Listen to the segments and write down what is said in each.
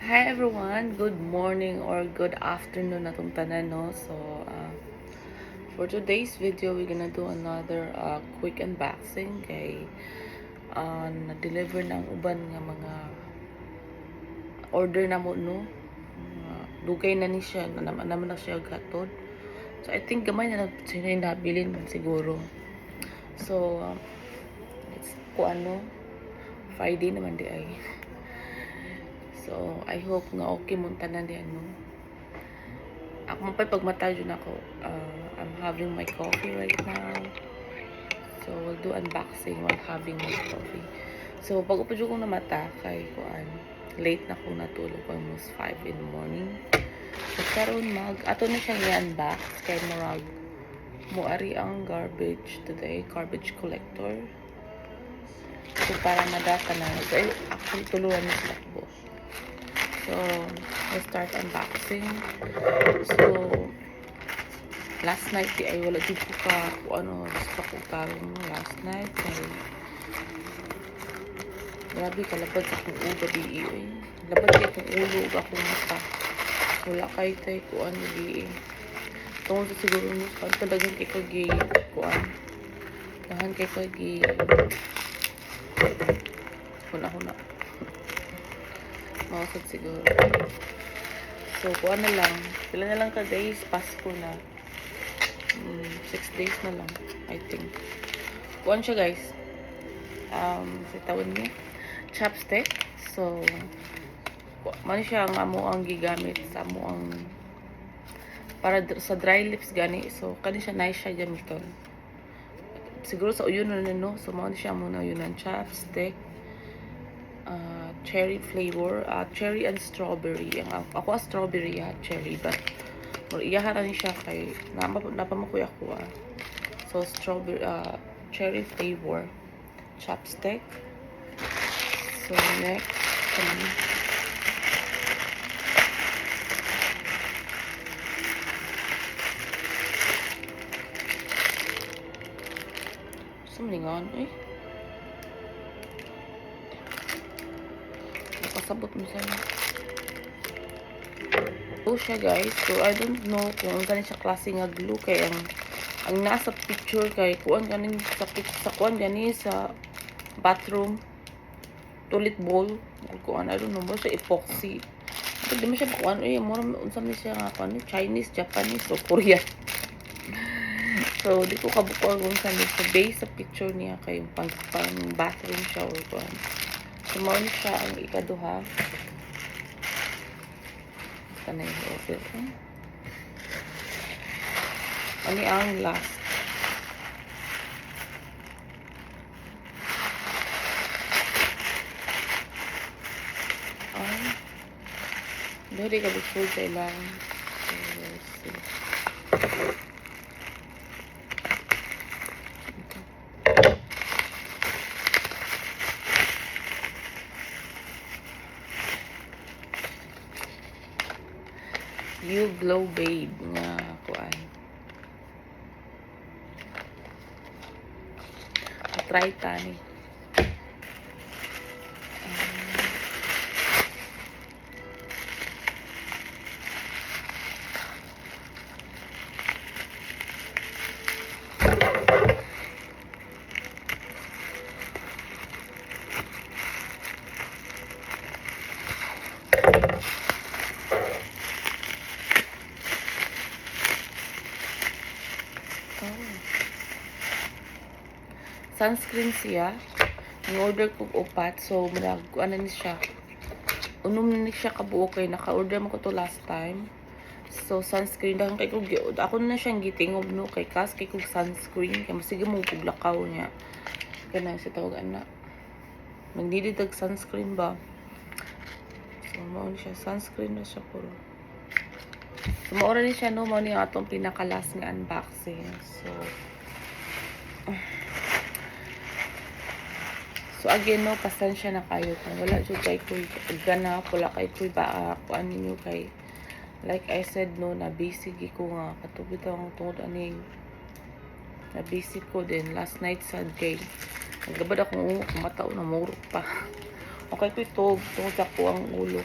Hi everyone, good morning or good afternoon natong tanan no. So for today's video, we're gonna do another quick unboxing kay na-deliver ng uban nga mga order na mo no. Dugay na ni siya, naman na siya gatod. So I think gamay na sila yung nabilin man siguro. So it's ko Friday naman di ay. So I hope nga okay mo tanan di ano. Ako mapay pagmatay yun ako. I'm having my coffee right now. So we'll do unboxing while having my coffee. So pag upo ko na mata kay kuan late na ko natulog, almost 5 in the morning. So karon ato na siyang i-unbox kay murag muari ang garbage today, garbage collector. So para madata na. So actually tuluan ni sila ko. So let's start unboxing. So last night di ay wala jud ko ka stock ko karon last night kay grabe kalabad sa akong ulo di eh. Labad kay akong ulo ug akong mata. Wala kay tay kuan di eh. Tungod sa siguro mo pagdagan kay kagi kuan. Dahan kay kagi huna. Mausap siguro. So kuan na lang. Pila na lang ka days Pasko na. 6 days na lang, I think. Kuan siya guys. Sa tawag niya, chopstick. So, man siya ang amo ang gigamit sa amo ang para sa dry lips gani. So, kani siya nice siya gamiton. Siguro sa uyunan na no. So, man siya muna uyunan chopstick. Cherry flavor, cherry and strawberry. Ako strawberry cherry, but iyahan ni siya kay napamakuya ko So strawberry cherry flavor chopstick. So next something on nakasabot mo sa glue siya guys. So I don't know kung ano siya klase nga glue kay ang nasa picture kay kuan ganin sa kuan gani sa bathroom toilet bowl kuan I don't know mo siya epoxy. Ito di mo siya kuan mo unsa man siya nga kuan Chinese, Japanese o Korean. So di ko kabukuan kung sa base sa picture niya kay pang bathroom siya or kuan. So mo siya ang ikaduha. Ano yung offer ano ang last dahil ka busog sa ilang You Glow Babe nga kuan. Try tani. Sunscreen siya. Ang-order ko upat. So, ano ni siya. Unom na siya kabuo kay naka-order mo ko to last time. So, sunscreen. Dahil kay kong ako na siyang gitingob no. Kay kas kay kong sunscreen. Kaya masige mo puglakaw niya. Kaya na siya tawag na. Magdididag sunscreen ba? So, maon siya. Sunscreen na siya puro. So, maura ni siya no. Mauna yung atong pinakalas nga unboxing. So again no, pasensya na kayo kung wala jud kay kuy ganap, wala kay kuy ba kuan ninyo kay like I said no, na busy ko nga katubit ang tungod aning na busy ko din last night sa day. Naglabad ako ng mata na murok pa. Okay kuy tungod sa ko ang ulo.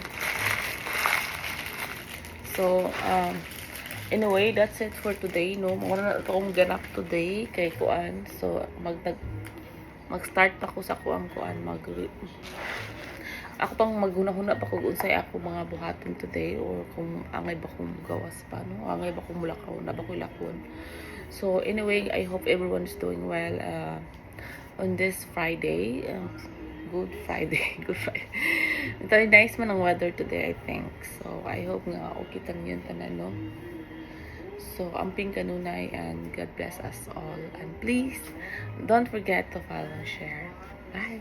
So, anyway, that's it for today, no? Muna na ito akong ganap today kay kuan. So, mag-start ako sa kuan, ako pang maghuna-huna pa kung unsay ako mga buhaton today or kung angay ba kong gawas pa, no? Angay ba kong mulakaw, na ba ko lakon. So, anyway, I hope everyone is doing well on this Friday. Good Friday. Good Friday. Ito, nice man ang weather today, I think. So, I hope nga okay tan yun tanan, no? So, amping kanunay and God bless us all. And please, don't forget to follow and share. Bye!